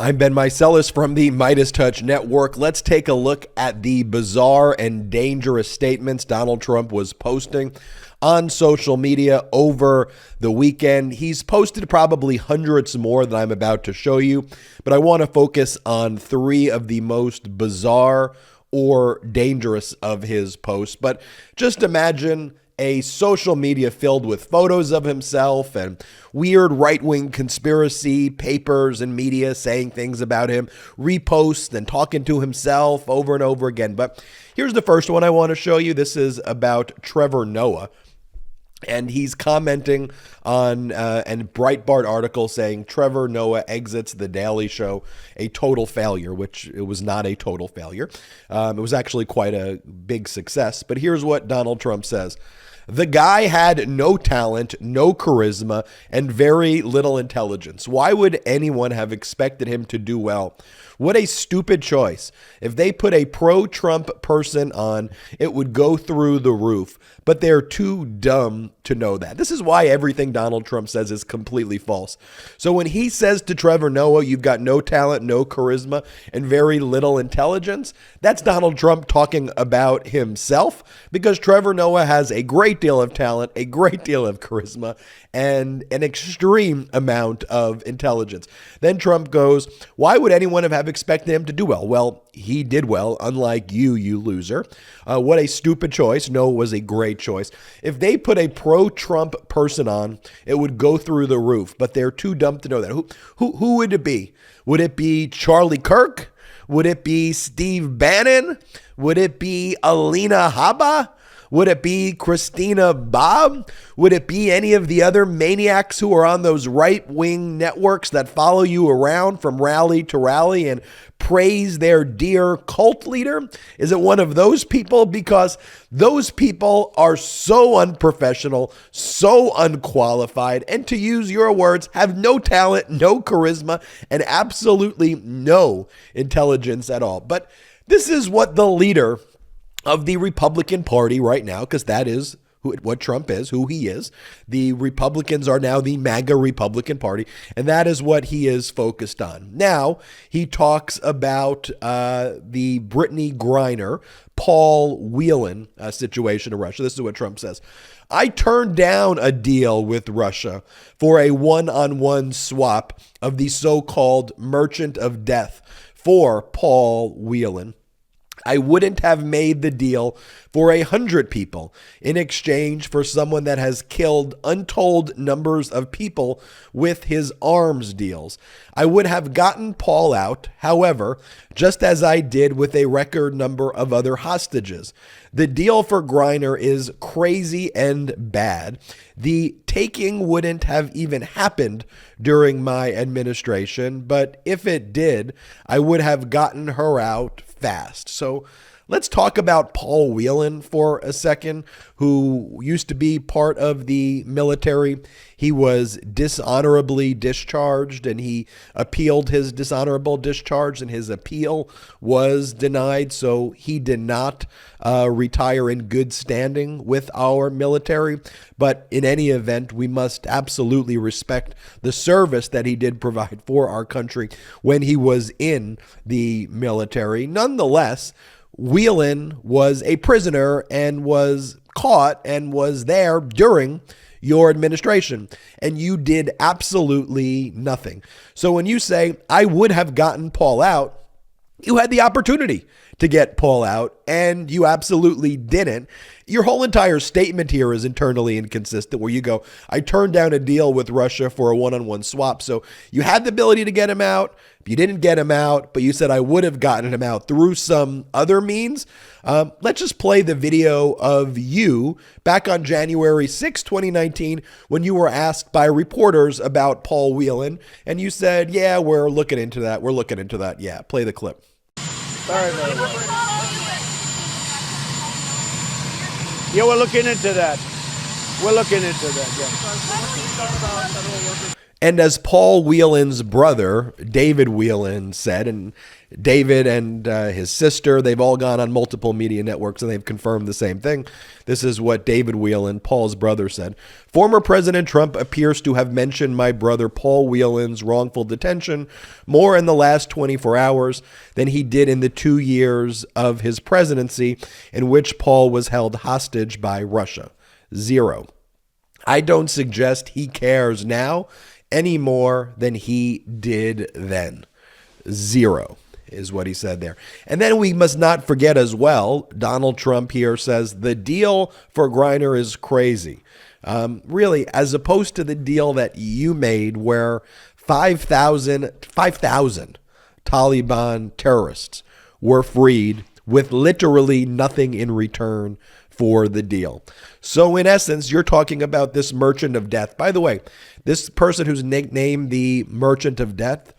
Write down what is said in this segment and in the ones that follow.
I'm Ben Meiselas from the MeidasTouch Network. Let's take a look at the bizarre and dangerous statements Donald Trump was posting on social media over the weekend. He's posted probably hundreds more than I'm about to show you, but I want to focus on three of the most bizarre or dangerous of his posts. But just imagine a social media filled with photos of himself and weird right-wing conspiracy papers and media saying things about him, reposts and talking to himself over and over again. But here's the first one I want to show you. This is about Trevor Noah. And he's commenting on a Breitbart article saying Trevor Noah exits The Daily Show a total failure, which it was not a total failure. It was actually quite a big success. But here's what Donald Trump says. The guy had no talent, no charisma, and very little intelligence. Why would anyone have expected him to do well? What a stupid choice. If they put a pro-Trump person on, it would go through the roof. But they're too dumb to know that. This is why everything Donald Trump says is completely false. So when he says to Trevor Noah, you've got no talent, no charisma, and very little intelligence, that's Donald Trump talking about himself, because Trevor Noah has a great deal of talent, a great deal of charisma, and an extreme amount of intelligence. Then Trump goes, why would anyone have expected him to do well? Well, he did well, unlike you loser. What a stupid choice. No, it was a great choice. If they put a pro-Trump person on, it would go through the roof, but they're too dumb to know that. Who would it be? Would it be Charlie Kirk? Would it be Steve Bannon? Would it be Alina Habba? Would it be Christina Bobb? Would it be any of the other maniacs who are on those right-wing networks that follow you around from rally to rally and praise their dear cult leader? Is it one of those people? Because those people are so unprofessional, so unqualified, and to use your words, have no talent, no charisma, and absolutely no intelligence at all. But this is what the leader of the Republican Party right now, because that is what Trump is, who he is. The Republicans are now the MAGA Republican Party, and that is what he is focused on. Now, he talks about the Brittany Griner, Paul Whelan situation in Russia. This is what Trump says. I turned down a deal with Russia for a one-on-one swap of the so-called Merchant of Death for Paul Whelan. I wouldn't have made the deal for 100 people in exchange for someone that has killed untold numbers of people with his arms deals. I would have gotten Paul out, however, just as I did with a record number of other hostages. The deal for Griner is crazy and bad. The taking wouldn't have even happened during my administration, but if it did, I would have gotten her out fast. So let's talk about Paul Whelan for a second, who used to be part of the military. He was dishonorably discharged, and he appealed his dishonorable discharge, and his appeal was denied. So he did not retire in good standing with our military. But in any event, we must absolutely respect the service that he did provide for our country when he was in the military. Nonetheless, Whelan was a prisoner and was caught and was there during your administration, and you did absolutely nothing. So when you say, I would have gotten Paul out, you had the opportunity to get Paul out, and you absolutely didn't. Your whole entire statement here is internally inconsistent, where you go, I turned down a deal with Russia for a one-on-one swap. So you had the ability to get him out. You didn't get him out, but you said I would have gotten him out through some other means. Let's just play the video of you back on January 6, 2019, when you were asked by reporters about Paul Whelan, and you said, yeah, we're looking into that. We're looking into that. Yeah, play the clip. Sorry, man. Yeah, we're looking into that. We're looking into that, yeah. And as Paul Whelan's brother, David Whelan, said, and David and his sister, they've all gone on multiple media networks and they've confirmed the same thing. This is what David Whelan, Paul's brother, said. Former President Trump appears to have mentioned my brother Paul Whelan's wrongful detention more in the last 24 hours than he did in the 2 years of his presidency in which Paul was held hostage by Russia. 0. I don't suggest he cares now any more than he did then. 0 is what he said there. And then we must not forget as well, Donald Trump here says the deal for Griner is crazy. Really, as opposed to the deal that you made where 5,000 Taliban terrorists were freed with literally nothing in return for the deal. So in essence, you're talking about this merchant of death. By the way, this person who's nicknamed the merchant of death,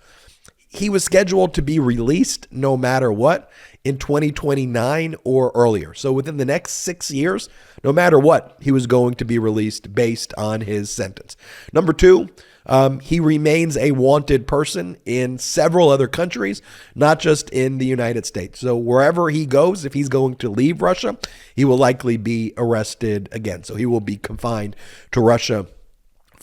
he was scheduled to be released no matter what in 2029 or earlier. So within the next 6 years, no matter what, he was going to be released based on his sentence. Number 2, he remains a wanted person in several other countries, not just in the United States. So wherever he goes, if he's going to leave Russia, he will likely be arrested again. So he will be confined to Russia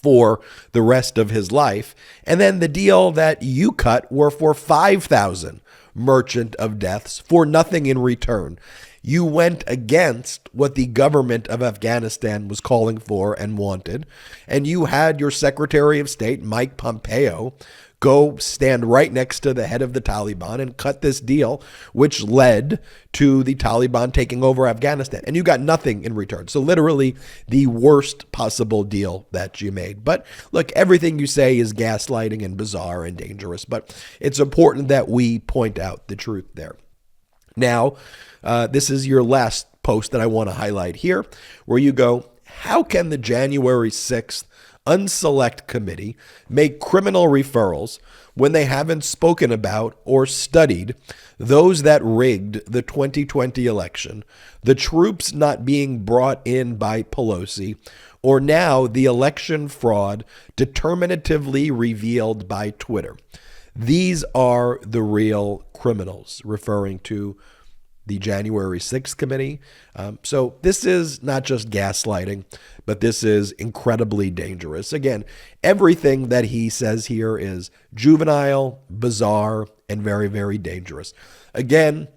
for the rest of his life. And then the deal that you cut were for 5,000 merchant of deaths for nothing in return. You went against what the government of Afghanistan was calling for and wanted. And you had your Secretary of State, Mike Pompeo, go stand right next to the head of the Taliban and cut this deal, which led to the Taliban taking over Afghanistan. And you got nothing in return. So literally the worst possible deal that you made. But look, everything you say is gaslighting and bizarre and dangerous. But it's important that we point out the truth there. Now, this is your last post that I want to highlight here, where you go, how can the January 6th Unselect Committee make criminal referrals when they haven't spoken about or studied those that rigged the 2020 election, the troops not being brought in by Pelosi, or now the election fraud determinatively revealed by Twitter? These are the real criminals, referring to the January 6th committee. So this is not just gaslighting, but this is incredibly dangerous. Again, everything that he says here is juvenile, bizarre, and very, very dangerous. Again,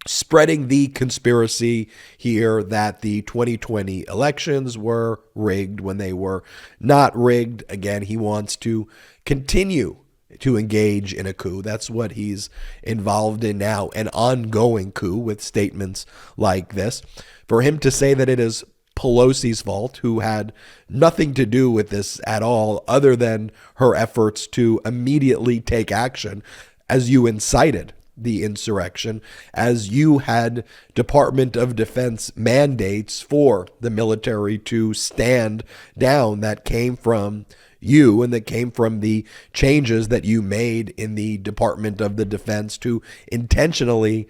spreading the conspiracy here that the 2020 elections were rigged when they were not rigged. Again, he wants to continue to engage in a coup. That's what he's involved in now, an ongoing coup with statements like this. For him to say that it is Pelosi's fault, who had nothing to do with this at all other than her efforts to immediately take action as you incited the insurrection, as you had Department of Defense mandates for the military to stand down that came from you and that came from the changes that you made in the Department of the Defense to intentionally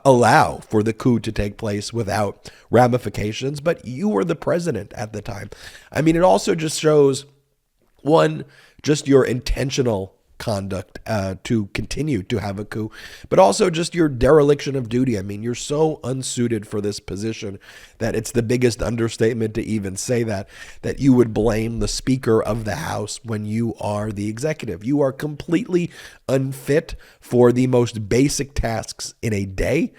allow for the coup to take place without ramifications. But you were the president at the time. I mean, it also just shows, one, just your intentional conduct to continue to have a coup, but also just your dereliction of duty. I mean, you're so unsuited for this position that it's the biggest understatement to even say that you would blame the Speaker of the House when you are the executive. You are completely unfit for the most basic tasks in a day,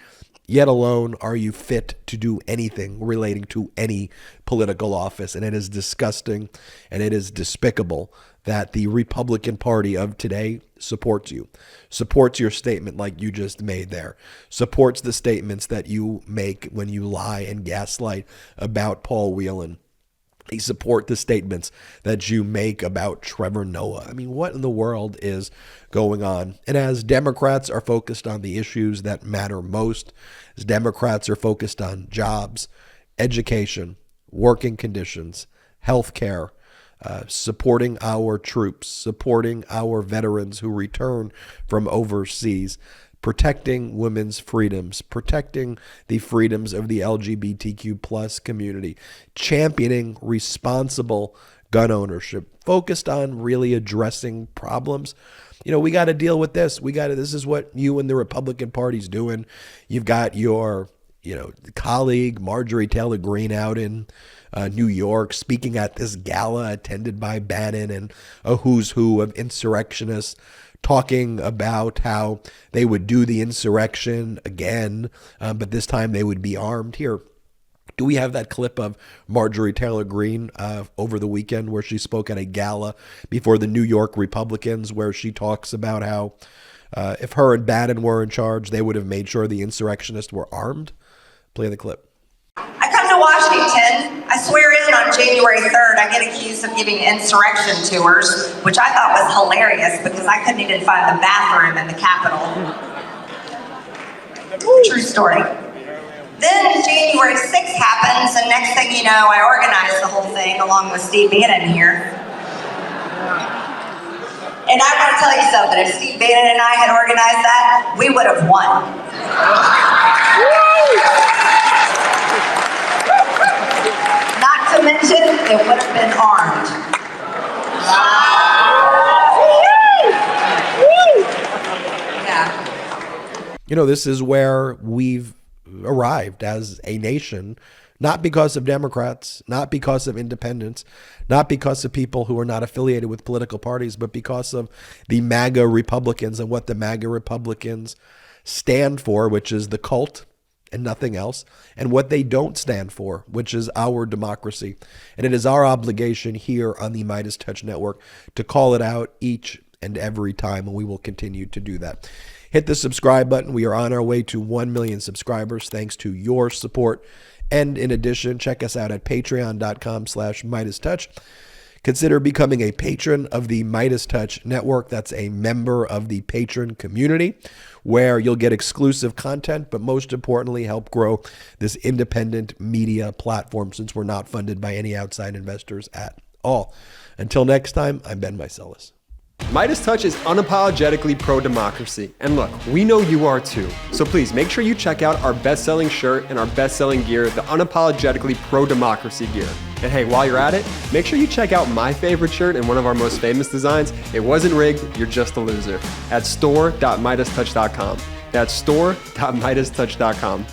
yet alone are you fit to do anything relating to any political office. And it is disgusting and it is despicable that the Republican Party of today supports you, supports your statement like you just made there, supports the statements that you make when you lie and gaslight about Paul Whelan. They support the statements that you make about Trevor Noah. I mean, what in the world is going on? And as Democrats are focused on the issues that matter most, as Democrats are focused on jobs, education, working conditions, health care, supporting our troops, supporting our veterans who return from overseas, protecting women's freedoms, protecting the freedoms of the LGBTQ plus community, championing responsible gun ownership, focused on really addressing problems. We got to deal with this. This is what you and the Republican Party's doing. You've got your, colleague Marjorie Taylor Greene out in New York speaking at this gala attended by Bannon and a who's who of insurrectionists, talking about how they would do the insurrection again, but this time they would be armed. Here, do we have that clip of Marjorie Taylor Greene over the weekend where she spoke at a gala before the New York Republicans, where she talks about how if her and Bannon were in charge, they would have made sure the insurrectionists were armed? Play the clip. I come to Washington. I swear in on January 3rd. I get accused of giving insurrection tours, which I thought was hilarious because I couldn't even find the bathroom in the Capitol. True story. Then January 6th happens, and next thing you know, I organized the whole thing along with Steve Bannon here. And I want to tell you something. If Steve Bannon and I had organized that, we would have won. Not to mention, it would have been armed. Yeah. This is where we've arrived as a nation, not because of Democrats, not because of independents, not because of people who are not affiliated with political parties, but because of the MAGA Republicans and what the MAGA Republicans stand for, which is the cult and nothing else, and what they don't stand for, which is our democracy. And it is our obligation here on the MeidasTouch Network to call it out each and every time, and we will continue to do that. Hit the subscribe button. We are on our way to 1 million subscribers thanks to your support. And in addition, check us out at patreon.com/MeidasTouch. Consider becoming a patron of the MeidasTouch Network. That's a member of the patron community where you'll get exclusive content, but most importantly, help grow this independent media platform since we're not funded by any outside investors at all. Until next time, I'm Ben Meiselas. MeidasTouch is unapologetically pro-democracy. And look, we know you are too. So please make sure you check out our best-selling shirt and our best-selling gear, the unapologetically pro-democracy gear. And hey, while you're at it, make sure you check out my favorite shirt and one of our most famous designs, It Wasn't Rigged, You're Just a Loser, at store.meidastouch.com. That's store.meidastouch.com.